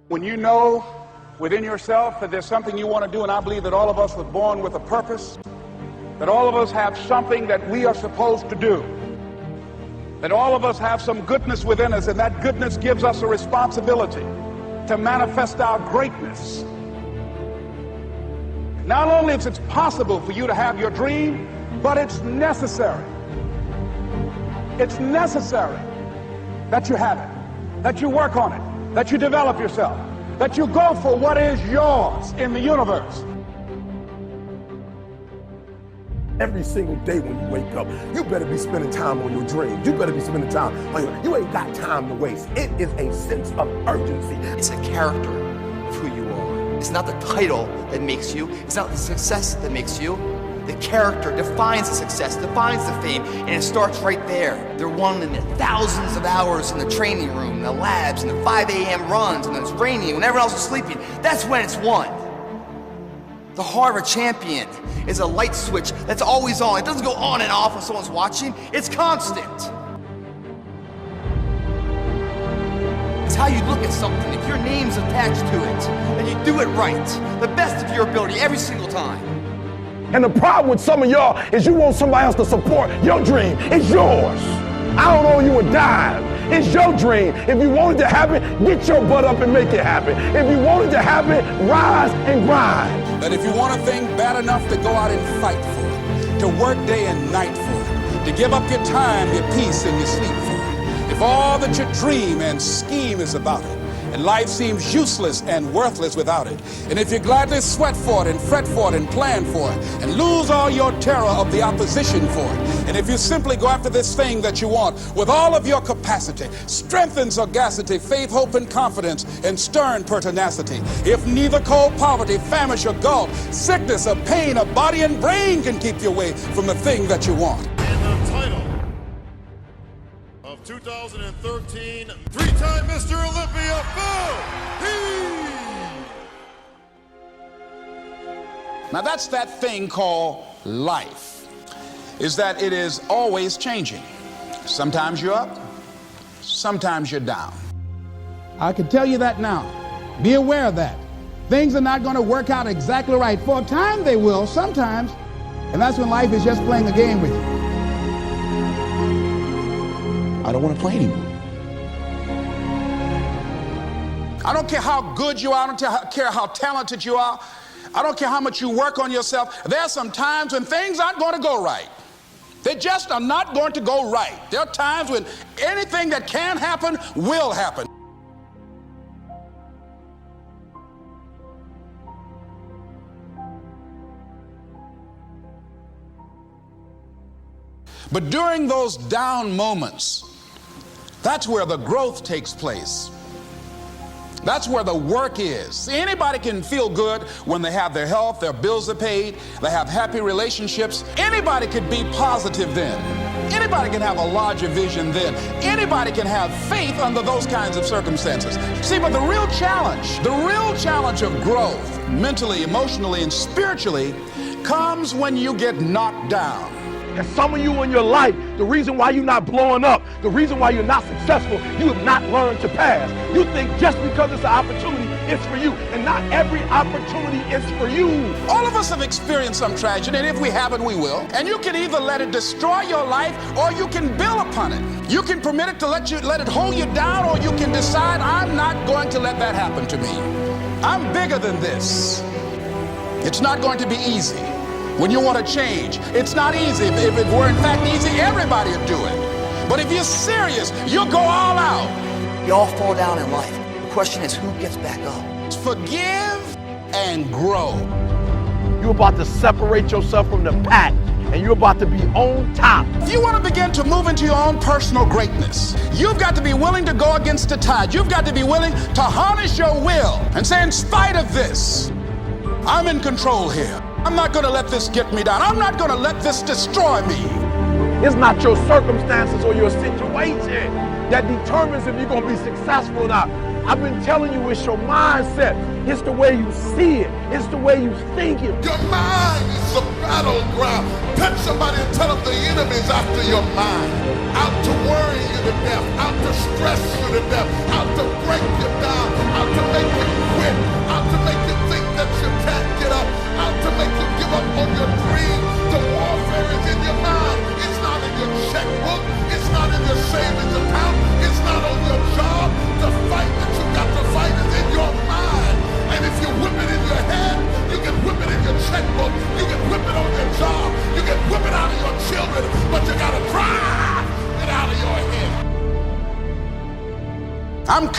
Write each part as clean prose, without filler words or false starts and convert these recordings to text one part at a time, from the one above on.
When you know within yourself that there's something you want to do, and I believe that all of us were born with a purpose, that all of us have something that we are supposed to do, that all of us have some goodness within us, and that goodness gives us a responsibility to manifest our greatness. Not only is it possible for you to have your dream, but it's necessary. It's necessary that you have it, that you work on it, that you develop yourself, that you go for what is yours in the universe. Every single day when you wake up, you better be spending time on your dreams. You better be spending time on you ain't got time to waste. It is a sense of urgency. It's a character of who you are. It's not the title that makes you. It's not the success that makes you. The character defines the success, defines the fame, and it starts right there. They're won in the thousands of hours in the training room, in the labs, in the 5 a.m. runs, and it's raining, when everyone else is sleeping. That's when it's won. The heart of a champion is a light switch that's always on. It doesn't go on and off when someone's watching. It's constant. It's how you look at something. If your name's attached to it, and you do it right, the best of your ability every single time. And the problem with some of y'all is you want somebody else to support your dream. It's yours. I don't owe you a dime. It's your dream. If you want it to happen, get your butt up and make it happen. If you want it to happen, rise and grind. That if you want a thing bad enough to go out and fight for it, to work day and night for it, to give up your time, your peace, and your sleep for it, if all that you dream and scheme is about it, and life seems useless and worthless without it, and if you gladly sweat for it and fret for it and plan for it and lose all your terror of the opposition for it, and if you simply go after this thing that you want with all of your capacity, strength and sagacity, faith, hope, and confidence, and stern pertinacity, if neither cold poverty, famish, or gulf, sickness or pain of body and brain can keep you away from the thing that you want. And the title of 2013, three-time Mr. Olympia, Phil Heath. Now that's that thing called life, is that it is always changing. Sometimes you're up, sometimes you're down. I can tell you that now. Be aware of that. Things are not going to work out exactly right. For a time they will, sometimes, and that's when life is just playing a game with you. I don't want to play anymore. I don't care how good you are. I don't care how talented you are. I don't care how much you work on yourself. There are some times when things aren't going to go right. They just are not going to go right. There are times when anything that can happen will happen. But during those down moments, that's where the growth takes place. That's where the work is. See, anybody can feel good when they have their health, their bills are paid, they have happy relationships. Anybody could be positive then. Anybody can have a larger vision then. Anybody can have faith under those kinds of circumstances. See, but the real challenge of growth, mentally, emotionally, and spiritually, comes when you get knocked down. And some of you in your life, the reason why you're not blowing up, the reason why you're not successful, you have not learned to pass. You think just because it's an opportunity, it's for you. And not every opportunity is for you. All of us have experienced some tragedy, and if we haven't, we will. And you can either let it destroy your life, or you can build upon it. You can permit it to let it hold you down, or you can decide, I'm not going to let that happen to me. I'm bigger than this. It's not going to be easy. When you want to change, it's not easy. If it were in fact easy, everybody would do it. But if you're serious, you'll go all out. We all fall down in life. The question is, who gets back up? Forgive and grow. You're about to separate yourself from the pack, and you're about to be on top. If you want to begin to move into your own personal greatness, you've got to be willing to go against the tide. You've got to be willing to harness your will and say, in spite of this, I'm in control here. I'm not going to let this get me down. I'm not going to let this destroy me. It's not your circumstances or your situation that determines if you're going to be successful or not. I've been telling you, it's your mindset. It's the way you see it. It's the way you think it. Your mind is the battleground. Touch somebody and tell them the enemy's after your mind. Out to worry you to death. Out to stress you to death. Out to break you down. Out to make you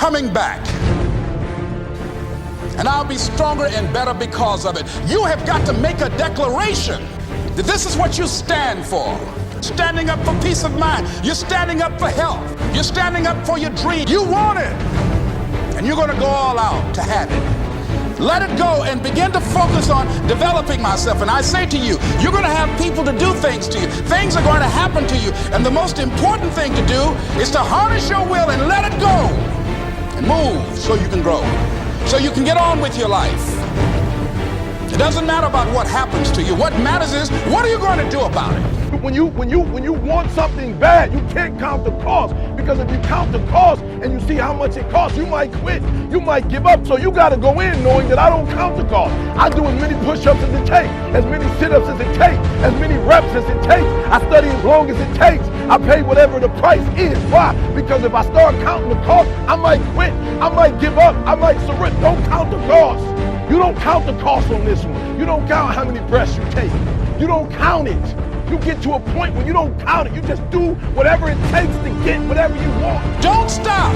coming back. And I'll be stronger and better because of it. You have got to make a declaration that this is what you stand for. Standing up for peace of mind. You're standing up for health. You're standing up for your dream. You want it. And you're going to go all out to have it. Let it go and begin to focus on developing myself. And I say to you, you're going to have people to do things to you. Things are going to happen to you. And the most important thing to do is to harness your will and let it go. And move so you can grow. So you can get on with your life. It doesn't matter about what happens to you. What matters is, what are you going to do about it? When you want something bad, you can't count the cost, because if you count the cost and you see how much it costs, you might quit, you might give up. So you got to go in knowing that I don't count the cost. I do as many push-ups as it takes, as many sit-ups as it takes, as many reps as it takes. I study as long as it takes. I pay whatever the price is. Why? Because if I start counting the cost, I might quit, I might give up, I might surrender. Don't count the cost. You don't count the cost on this one. You don't count how many breaths you take. You don't count it. You get to a point where you don't count it. You just do whatever it takes to get whatever you want. Don't stop.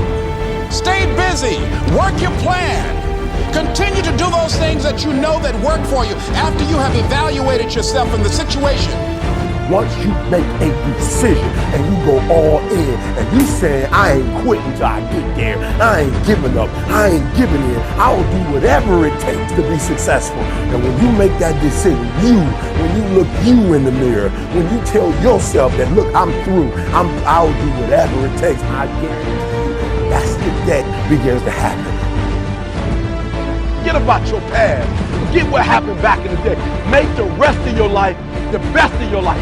Stay busy. Work your plan. Continue to do those things that you know that work for you after you have evaluated yourself in the situation. Once you make a decision and you go all in and you say, I ain't quitting till I get there, I ain't giving up, I ain't giving in, I'll do whatever it takes to be successful. And when you make that decision, when you look you in the mirror, when you tell yourself that, look, I'm through, I'll do whatever it takes, I guarantee you, that's the day begins to happen. Forget about your past. Forget what happened back in the day. Make the rest of your life the best of your life.